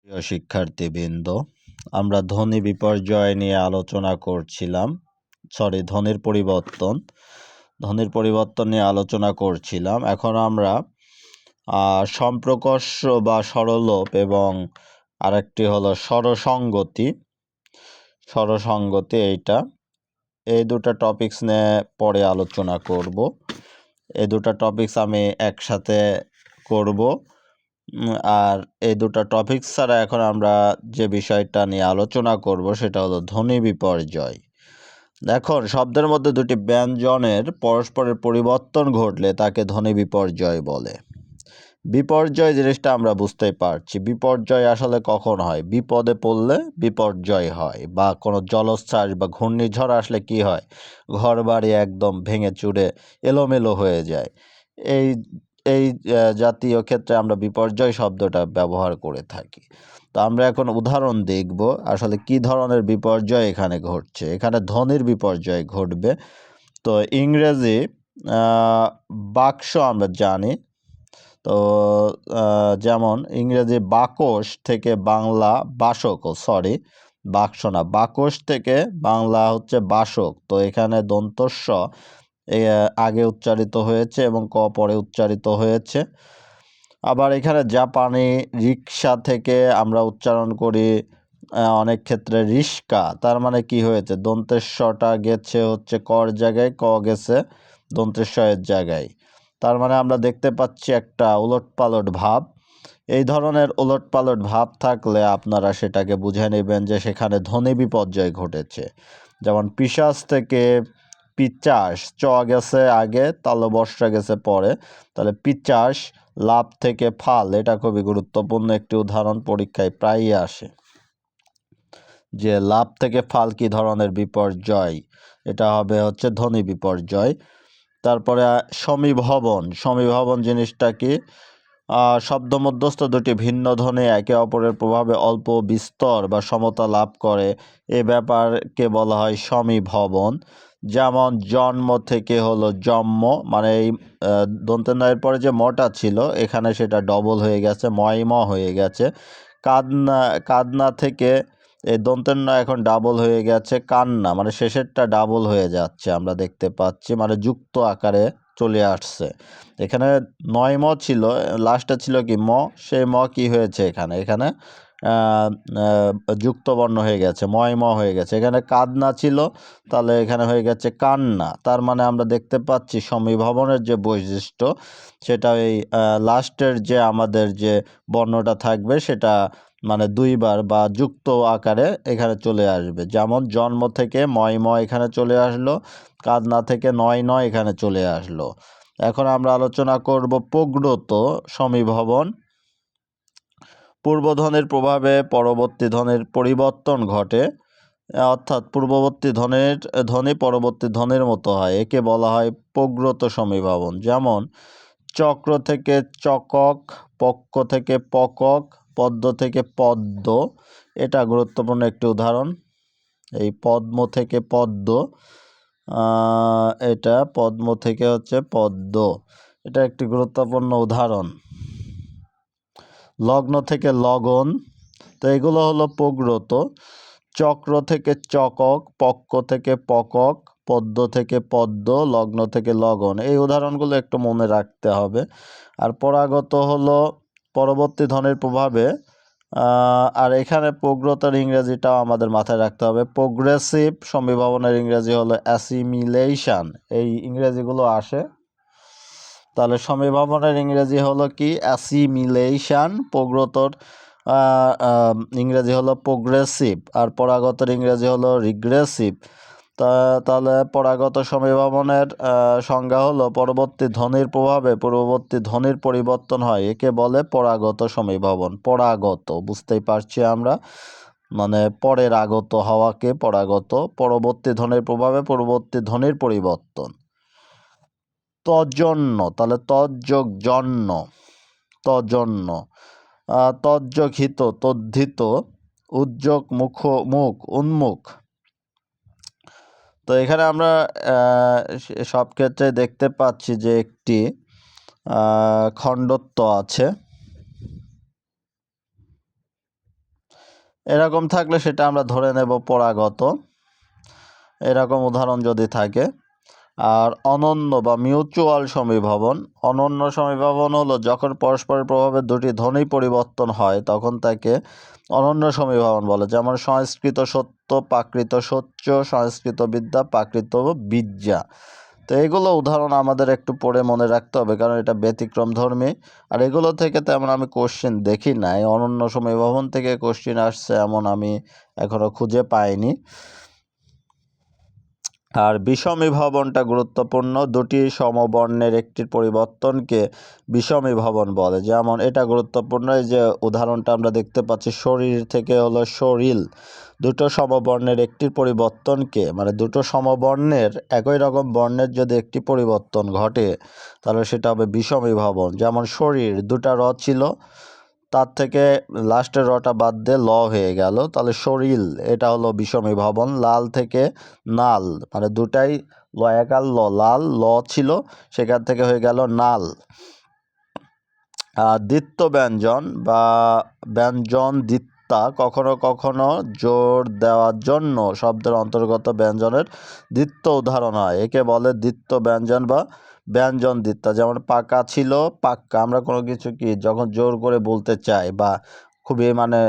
প্রিয় শিক্ষার্থীবৃন্দ, আমরা ধ্বনি বিপর্যয় নিয়ে আলোচনা করছিলাম। ধ্বনির পরিবর্তন নিয়ে আলোচনা করছিলাম। এখন আমরা সম্প্রকর্ষ বা স্বরলোপ এবং আরেকটি হলো স্বরসঙ্গতি এই দুটো টপিকস নিয়ে পরে আলোচনা করব। এই দুটো টপিকস আমি একসাথে করব। আর এই দুটো টপিকস ছাড়া এখন আমরা যে বিষয়টা নিয়ে আলোচনা করব সেটা হলো ধ্বনি বিপর্যয়। এখন শব্দের মধ্যে দুটি ব্যঞ্জনের পরস্পরের পরিবর্তন ঘটলে তাকে ধ্বনি বিপর্যয় বলে। বিপর্যয় জিনিসটা আমরা বুঝতেই পারছি। বিপর্যয় আসলে কখন হয়? বিপদে পড়লে বিপর্যয় হয়, বা কোনো জলোচ্ছ্বাস বা ঘূর্ণিঝড় আসলে কি হয়? ঘরবাড়ি একদম ভেঙে চুরে এলোমেলো হয়ে যায়। এই এই জাতীয় ক্ষেত্রে আমরা বিপর্যয় শব্দটা ব্যবহার করে থাকি। তো আমরা এখন উদাহরণ দেখব আসলে কি ধরনের বিপর্যয় এখানে ঘটছে। এখানে ধ্বনির বিপর্যয় ঘটবে। তো ইংরেজি বাক্স আমরা জানি। তো যেমন ইংরেজি বাকস থেকে বাংলা বাক্স না, বাকস থেকে বাংলা হচ্ছে বাসক। তো এখানে দন্তস্ব আগে উচ্চারিত হয়েছে এবং ক পরে উচ্চারিত হয়েছে। আবার এখানে জাপানি রিক্সা থেকে আমরা উচ্চারণ করি অনেক ক্ষেত্রে রিস্কা। তার মানে কি হয়েছে? দন্তেশ্বটা গেছে হচ্ছে কর জায়গায়, ক গেছে দন্তেশ্বয়ের জায়গায়। তার মানে আমরা দেখতে পাচ্ছি একটা উলটপালট ভাব। এই ধরনের উলটপালট ভাব থাকলে আপনারা সেটাকে বুঝে নেবেন যে সেখানে ধ্বনি বিপর্যয় ঘটেছে। যেমন পিশাচ থেকে পিচাস, চ গেছে আগে, তালবস্যা গেছে পরে। তাহলে পিচাস, লাভ থেকে ফাল, এটা খুবই গুরুত্বপূর্ণ একটি উদাহরণ, পরীক্ষায় প্রায়ই আসে যে লাভ থেকে ফাল কি ধরনের বিপর্যয়। এটা হবে হচ্ছে ধ্বনি বিপর্যয়। তারপরে সমীভবন জিনিসটা কি? শব্দ মধ্যস্থ দুটি ভিন্ন ধ্বনি একে অপরের প্রভাবে অল্প বিস্তর বা সমতা লাভ করে, এ ব্যাপারকে বলা হয় সমীভবন। যেমন জন্ম থেকে হলো জন্ম, মানে এই দন্তের পরে যে মটা ছিল এখানে সেটা ডবল হয়ে গেছে, ময়ম হয়ে গেছে। কাদনা থেকে এই দন্তের ন এখন ডাবল হয়ে গেছে কান্না, মানে শেষেরটা ডাবল হয়ে যাচ্ছে আমরা দেখতে পাচ্ছি, মানে যুক্ত আকারে চলে আসছে। এখানে ৯ ম ছিল, লাস্টে ছিল কি ম, সেই ম কি হয়েছে এখানে যুক্ত বর্ণ হয়ে গেছে, ময় ম হয়ে গেছে। এখানে কাদনা ছিল, তাহলে এখানে হয়ে গেছে কান্না। তার মানে আমরা দেখতে পাচ্ছি সমীভবনের যে বৈশিষ্ট্য সেটা এই লাস্টের যে আমাদের যে বর্ণটা থাকবে সেটা মানে দুইবার বা যুক্ত আকারে এখানে চলে আসবে। যেমন জন্ম থেকে ময় ম এখানে চলে আসলো, কাদনা থেকে নয় ন এখানে চলে আসলো। এখন আমরা আলোচনা করব প্রগ্রত সমীভবন। পূর্বধ্বনির প্রভাবে পরবর্তী ধ্বনির পরিবর্তন ঘটে, অর্থাৎ পূর্ববর্তী ধ্বনি পরবর্তী ধ্বনির মতো হয়, একে বলা হয় প্রগ্রত সমীভবন। যেমন চক্র থেকে চকক, পক্ষ থেকে পকক, পদ্ম থেকে পদ্ম, এটা গুরুত্বপূর্ণ একটি উদাহরণ। এই পদ্ম থেকে পদ্ম, এটা পদ্ম থেকে হচ্ছে পদ্ম, এটা একটি গুরুত্বপূর্ণ উদাহরণ। লগ্ন থেকে লগন, তো এগুলো হলো প্রগ্রত। চক্র থেকে চকক, পক্ষ থেকে পকক, পদ্ম থেকে পদ্ম, লগ্ন থেকে লগন, এই উদাহরণগুলো একটু মনে রাখতে হবে। আর পরাগত হলো পরবর্তী ধ্বনির প্রভাবে, আর এখানে প্রগ্রতার ইংরেজিটাও আমাদের মাথায় রাখতে হবে। প্রোগ্রেসিভ সমীভবনের ইংরেজি হলো অ্যাসিমিলেশন, এই ইংরেজিগুলো আসে। তাহলে সমীভবনের ইংরেজি হলো কি? অ্যাসিমিলেশন। প্রগ্রতর ইংরেজি হলো প্রোগ্রেসিভ, আর পরাগতর ইংরেজি হলো রিগ্রেসিভ। তাহলে পরাগত সমীভবনের সংজ্ঞা হলো পরবর্তী ধ্বনির প্রভাবে পূর্ববর্তী ধ্বনির পরিবর্তন হয়, একে বলে পরাগত সমীভবন। পরাগত বুঝতেই পারছি আমরা, মানে পরের আগত হওয়াকে পরাগত, পরবর্তী ধ্বনির প্রভাবে পূর্ববর্তী ধ্বনির পরিবর্তন। তজন্য, তাহলে তজ্যোগ জন্য, তজন্য। তজ্যোগ হিত, তদ্ধিত। উদ্যোগ মুখ, উন্মুখ। তো এখানে আমরা সব ক্ষেত্রে দেখতে পাচ্ছি যে একটি খণ্ডত্ব আছে। এরকম থাকলে সেটা আমরা ধরে নেব পরাগত। এরকম উদাহরণ যদি থাকে। আর অনন্য বা মিউচুয়াল সমীভবন। অনন্য সমীভবন হলো যখন পরস্পরের প্রভাবে দুটি ধ্বনি পরিবর্তন হয় তখন তাকে অনন্য সমীভবন বলে। যেমন সংস্কৃত সত্য, প্রাকৃত সত্য, সংস্কৃত বিদ্যা, প্রাকৃত বিদ্যা। তো এগুলো উদাহরণ আমাদের একটু পড়ে মনে রাখতে হবে, কারণ এটা ব্যতিক্রমধর্মী। আর এগুলো থেকে তেমন আমি কোশ্চেন দেখি নাই, অনন্য সমীভবন থেকে কোশ্চেন আসছে এমন আমি এখনো খুঁজে পাইনি। আর বিষমীভবনটা গুরুত্বপূর্ণ। দুটি সমবর্ণের একটির পরিবর্তনকে বিষমীভবন বলে। যেমন এটা গুরুত্বপূর্ণ, এই যে উদাহরণটা আমরা দেখতে পাচ্ছি, শরীর থেকে হলো শরীল। দুটো সমবর্ণের একটির পরিবর্তনকে, মানে দুটো সমবর্ণের একই রকম বর্ণের যদি একটি পরিবর্তন ঘটে তাহলে সেটা হবে বিষমীভবন। যেমন শরীর, দুটা র ছিল, তার থেকে লাস্টের রটা বাদ দিয়ে ল হয়ে গেল, তাহলে শরীল, এটা হলো বিষমীভবন। লাল থেকে নাল, মানে দুটাই ল, একাল ল, লাল ল ছিল, সেখান থেকে হয়ে গেল নাল। দ্বিত্ব ব্যঞ্জন বা ব্যঞ্জন দ্বিত্বা কখনো কখনো জোর দেওয়ার জন্য শব্দের অন্তর্গত ব্যঞ্জনের দ্বিত্ব উদাহরণ হয়, একে বলে দ্বিত্ব ব্যঞ্জন বা ব্যঞ্জন দ্বিত্বা। যেমন পাকা ছিল পাক্কা, আমরা কোনো কিছু কি যখন জোর করে বলতে চাই বা খুবই মানে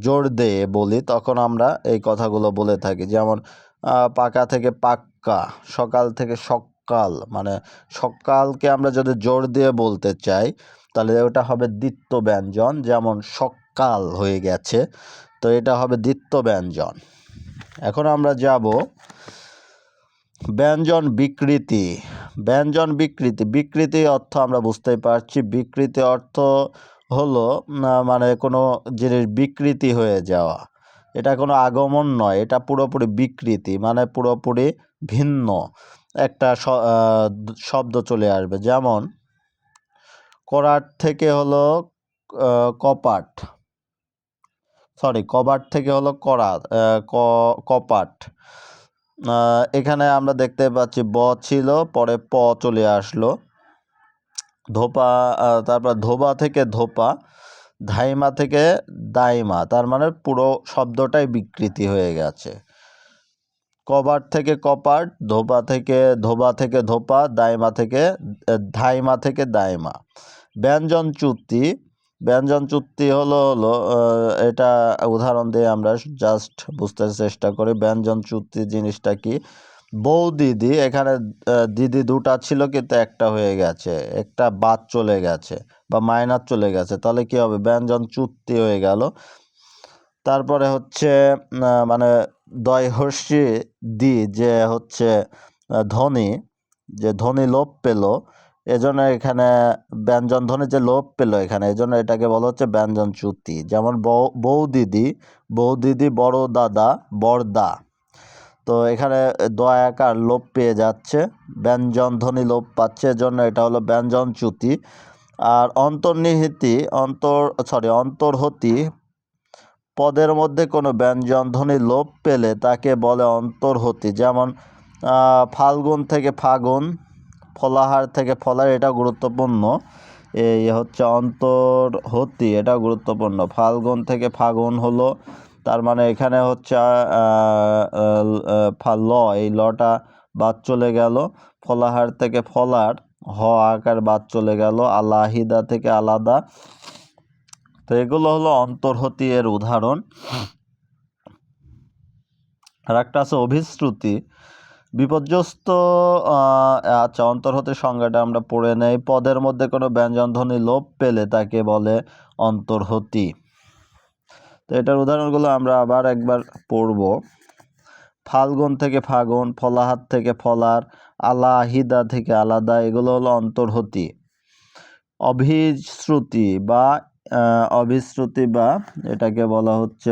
জোর দিয়ে বলি তখন আমরা এই কথাগুলো বলে থাকি। যেমন পাকা থেকে পাক্কা, সকাল থেকে সকাল, মানে সকালকে আমরা যদি জোর দিয়ে বলতে চাই তাহলে ওটা হবে দ্বিত্ব ব্যঞ্জন। যেমন সকাল হয়ে গেছে, তো এটা হবে দ্বিত্ব ব্যঞ্জন। এখন আমরা যাব ব্যঞ্জন বিকৃতি। ব্যঞ্জন বিকৃতি, বিকৃতি অর্থ আমরা বুঝতেই পারছি। বিকৃতি অর্থ হলো মানে কোনো জিনিস বিকৃতি হয়ে যাওয়া। এটা কোনো আগমন নয়, এটা পুরোপুরি বিকৃতি, মানে পুরোপুরি ভিন্ন একটা শব্দ চলে আসবে। যেমন করাট থেকে হলো কপাট, সরি কবাট থেকে হলো করাত, কপাট। এখানে আমরা দেখতে পাচ্ছি ব ছিল, পরে প চলে আসলো। ধোপা, তারপর ধোবা থেকে ধোপা, ধাইমা থেকে দাইমা, তার মানে পুরো শব্দটাই বিকৃতি হয়ে গেছে। কবাট থেকে কপাট, ধোবা থেকে ধোপা, দাইমা থেকে ধাইমা থেকে দাইমা। ব্যঞ্জন চ্যুতি, ব্যঞ্জন চ্যুতি হলো এটা উদাহরণ দিয়ে আমরা জাস্ট বুঝতে চেষ্টা করি ব্যঞ্জন চ্যুতি জিনিসটা কি। বউ দিদি, এখানে দিদি দুটা ছিল কিন্তু একটা হয়ে গেছে, একটা বাদ চলে গেছে বা মাইনাস চলে গেছে, তাহলে কি হবে, ব্যঞ্জন চ্যুতি হয়ে গেল। তারপরে হচ্ছে মানে দয় হর্ষি দি, যে হচ্ছে ধ্বনি, যে ধ্বনি লোপ পেল, এজন্য এখানে ব্যঞ্জন ধ্বনি যে লোপ পেল এখানে, এজন্য এটাকে বলা হচ্ছে ব্যঞ্জন চ্যুতি। যেমন বউ দিদি, বউ দিদি, বড় দাদা, বড়দা, তো এখানে দয়াকার লোপ পেয়ে যাচ্ছে, ব্যঞ্জন ধ্বনি লোপ পাচ্ছে, এজন্য এটা হলো ব্যঞ্জন চ্যুতি। আর অন্তর্নিহিতি, অন্তর্হতি, পদের মধ্যে কোনো ব্যঞ্জন ধ্বনি লোপ পেলে তাকে বলে অন্তর্হতি। যেমন ফাল্গুন থেকে ফাগুন, ফলাহার থেকে ফলার, এটা গুরুত্বপূর্ণ। এই হচ্ছে অন্তর্হতি, এটা গুরুত্বপূর্ণ। ফাল্গুন থেকে ফাগুন হলো, তার মানে এখানে হচ্ছে ল, এই লটা বাদ চলে গেল। ফলাহার থেকে ফলার, হ আকার বাদ চলে গেল। আলাহিদা থেকে আলাদা। তো এগুলো হলো অন্তর্হতি এর উদাহরণ। আর একটা আছে অভিশ্রুতি, বিপর্যস্ত। আচ্ছা, অন্তর্হতির সংজ্ঞাটা আমরা পড়ে নেই। পদের মধ্যে কোনো ব্যঞ্জনধ্বনি লোপ পেলে তাকে বলে অন্তর্হতি। তো এটার উদাহরণগুলো আমরা আবার একবার পড়ব। ফাল্গুন থেকে ফাগুন, ফলাহার থেকে ফলার, আলাহিদা থেকে আলাদা, এগুলো হলো অন্তর্হতি। অভিশ্রুতি বা এটাকে বলা হচ্ছে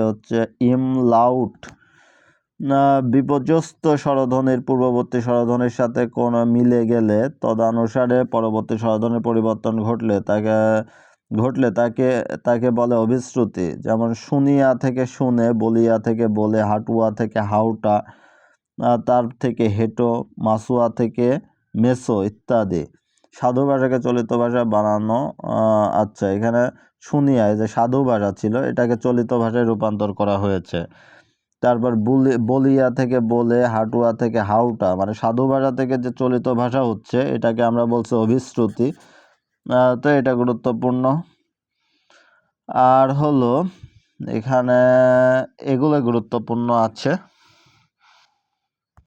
ইমলাউট। বিপর্যস্ত স্বরধ্বনির পূর্ববর্তী স্বরধ্বনির সাথে কোনো মিলে গেলে তদানুসারে পরবর্তী স্বরধ্বনির পরিবর্তন ঘটলে তাকে বলে অভিশ্রুতি। যেমন শুনিয়া থেকে শুনে, বলিয়া থেকে বলে, হাটুয়া থেকে হাউটা, তার থেকে হেঁটো, মাসুয়া থেকে মেসো ইত্যাদি। সাধু ভাষাকে চলিত ভাষা বানানো। আচ্ছা, এখানে শুনিয়া যে সাধু ভাষা ছিল এটাকে চলিত ভাষায় রূপান্তর করা হয়েছে। তারপর বলিয়া থেকে বলে, হাটুয়া থেকে হাউটা, মানে সাধু ভাষা থেকে যে চলিত ভাষা হচ্ছে এটাকে আমরা বলছি অভিশ্রুতি। তো এটা গুরুত্বপূর্ণ। আর হলো এখানে এগুলো গুরুত্বপূর্ণ আছে।